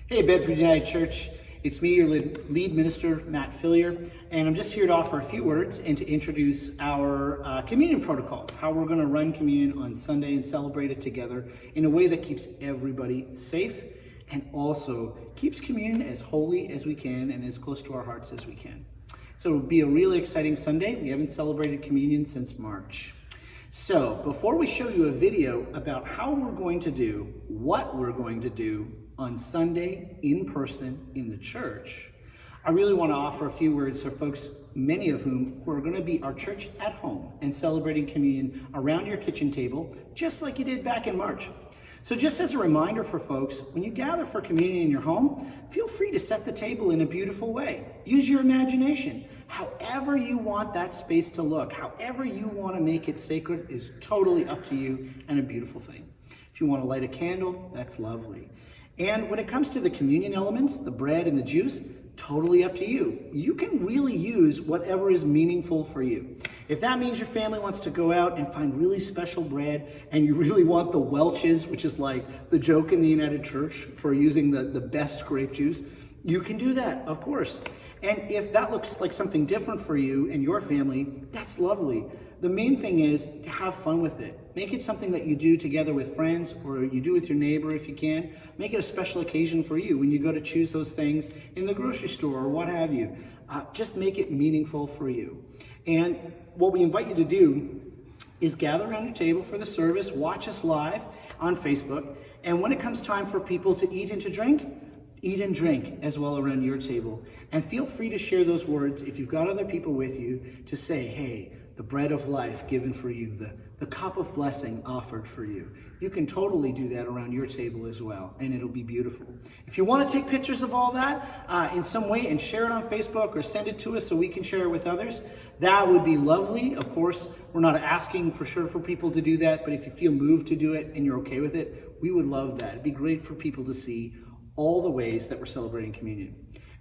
Hey, Bedford United Church. It's me, your lead minister, Matt Fillier, and I'm just here to offer a few words and to introduce our communion protocol, how we're going to run communion on Sunday and celebrate it together in a way that keeps everybody safe and also keeps communion as holy as we can and as close to our hearts as we can. So it'll be a really exciting Sunday. We haven't celebrated communion since March. So before we show you a video about how we're going to do what we're going to do on Sunday in person in the church, I really want to offer a few words for folks, many of whom who are going to be our church at home and celebrating communion around your kitchen table, just like you did back in March. So just as a reminder for folks, when you gather for communion in your home, feel free to set the table in a beautiful way. Use your imagination. However you want that space to look, however you want to make it sacred is totally up to you and a beautiful thing. If you want to light a candle, that's lovely. And when it comes to the communion elements, the bread and the juice, totally up to you. You can really use whatever is meaningful for you. If that means your family wants to go out and find really special bread and you really want the Welch's, which is like the joke in the United Church for using the best grape juice, you can do that, of course. And if that looks like something different for you and your family, that's lovely. The main thing is to have fun with it. Make it something that you do together with friends or you do with your neighbor if you can. Make it a special occasion for you when you go to choose those things in the grocery store or what have you. Just make it meaningful for you. And what we invite you to do is gather around your table for the service, watch us live on Facebook, and when it comes time for people to eat and to drink, eat and drink as well around your table. And feel free to share those words if you've got other people with you to say, hey, the bread of life given for you, the cup of blessing offered for you. You can totally do that around your table as well, and it'll be beautiful. If you want to take pictures of all that in some way and share it on Facebook or send it to us so we can share it with others, that would be lovely. Of course, we're not asking for sure for people to do that, but if you feel moved to do it and you're okay with it, we would love that. It'd be great for people to see all the ways that we're celebrating communion.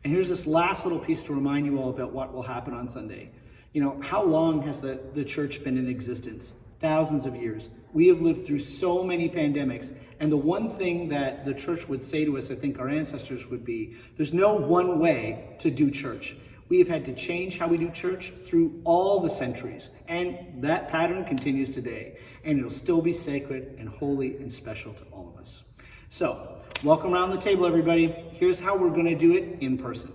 And here's this last little piece to remind you all about what will happen on Sunday. You know, how long has the church been in existence? Thousands of years. We have lived through so many pandemics. And the one thing that the church would say to us, I think our ancestors would be, there's no one way to do church. We have had to change how we do church through all the centuries. And that pattern continues today. And it'll still be sacred and holy and special to all of us. So, welcome around the table, everybody. Here's how we're going to do it in person.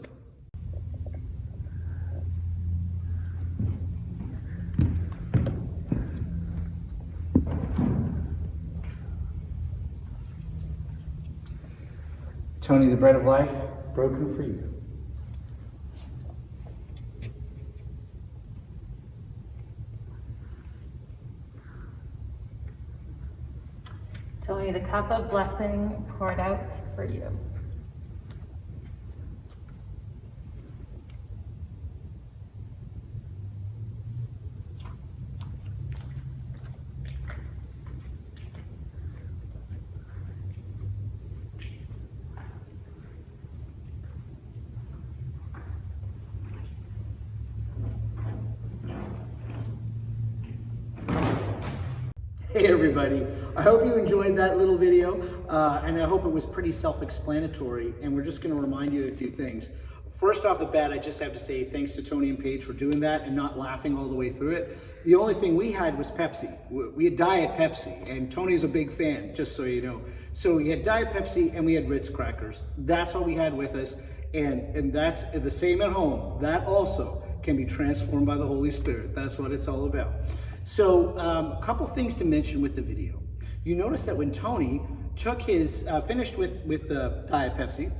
Tony, the bread of life, broken for you. Tony, the cup of blessing poured out for you. Hey everybody, I hope you enjoyed that little video and I hope it was pretty self-explanatory, and we're just going to remind you of a few things. First off the bat, I just have to say thanks to Tony and Paige for doing that and not laughing all the way through it. The only thing we had was Pepsi. We had Diet Pepsi, and Tony's a big fan, just so you know. So we had Diet Pepsi and we had Ritz crackers. That's what we had with us, and that's the same at home. That also can be transformed by the Holy Spirit. That's what it's all about. So a couple things to mention with the video. You notice that when Tony took his, finished with the Diet Pepsi,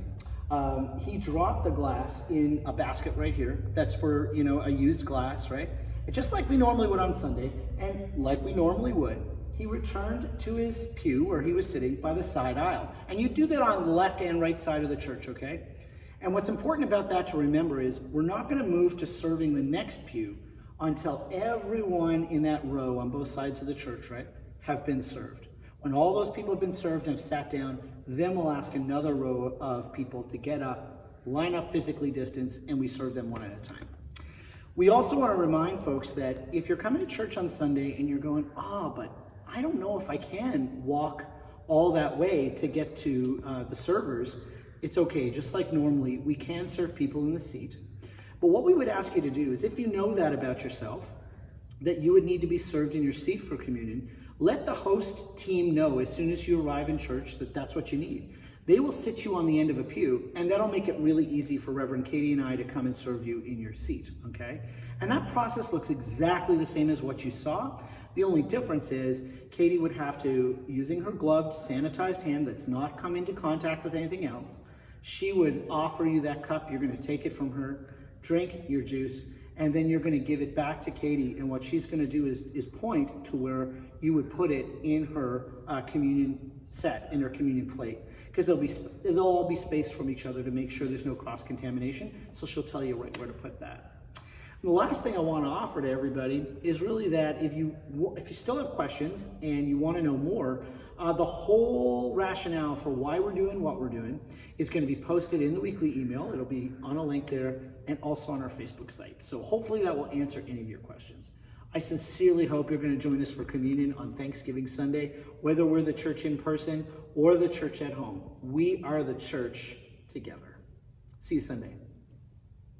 he dropped the glass in a basket right here. That's for, you know, a used glass, right? And just like we normally would on Sunday, and like we normally would, he returned to his pew where he was sitting by the side aisle. And you do that on the left and right side of the church, okay? And what's important about that to remember is we're not going to move to serving the next pew until everyone in that row on both sides of the church, right, have been served. When all those people have been served and have sat down, then we'll ask another row of people to get up, line up physically distanced, and we serve them one at a time. We also want to remind folks that if you're coming to church on Sunday and you're going, but I don't know if I can walk all that way to get to the servers, It's okay, just like normally, we can serve people in the seat. But what we would ask you to do is, if you know that about yourself, that you would need to be served in your seat for communion, let the host team know as soon as you arrive in church that that's what you need. They will sit you on the end of a pew, and that'll make it really easy for Reverend Katie and I to come and serve you in your seat, okay? And that process looks exactly the same as what you saw. The only difference is Katie would have to, using her gloved, sanitized hand that's not come into contact with anything else, she would offer you that cup. You're going to take it from her, drink your juice, and then you're going to give it back to Katie. And what she's going to do is point to where you would put it in her communion set, in her communion plate. Because they'll all be spaced from each other to make sure there's no cross-contamination. So she'll tell you right where to put that. And the last thing I want to offer to everybody is really that if you still have questions and you want to know more, the whole rationale for why we're doing what we're doing is going to be posted in the weekly email. It'll be on a link there and also on our Facebook site. So hopefully that will answer any of your questions. I sincerely hope you're going to join us for communion on Thanksgiving Sunday, whether we're the church in person or the church at home. We are the church together. See you Sunday.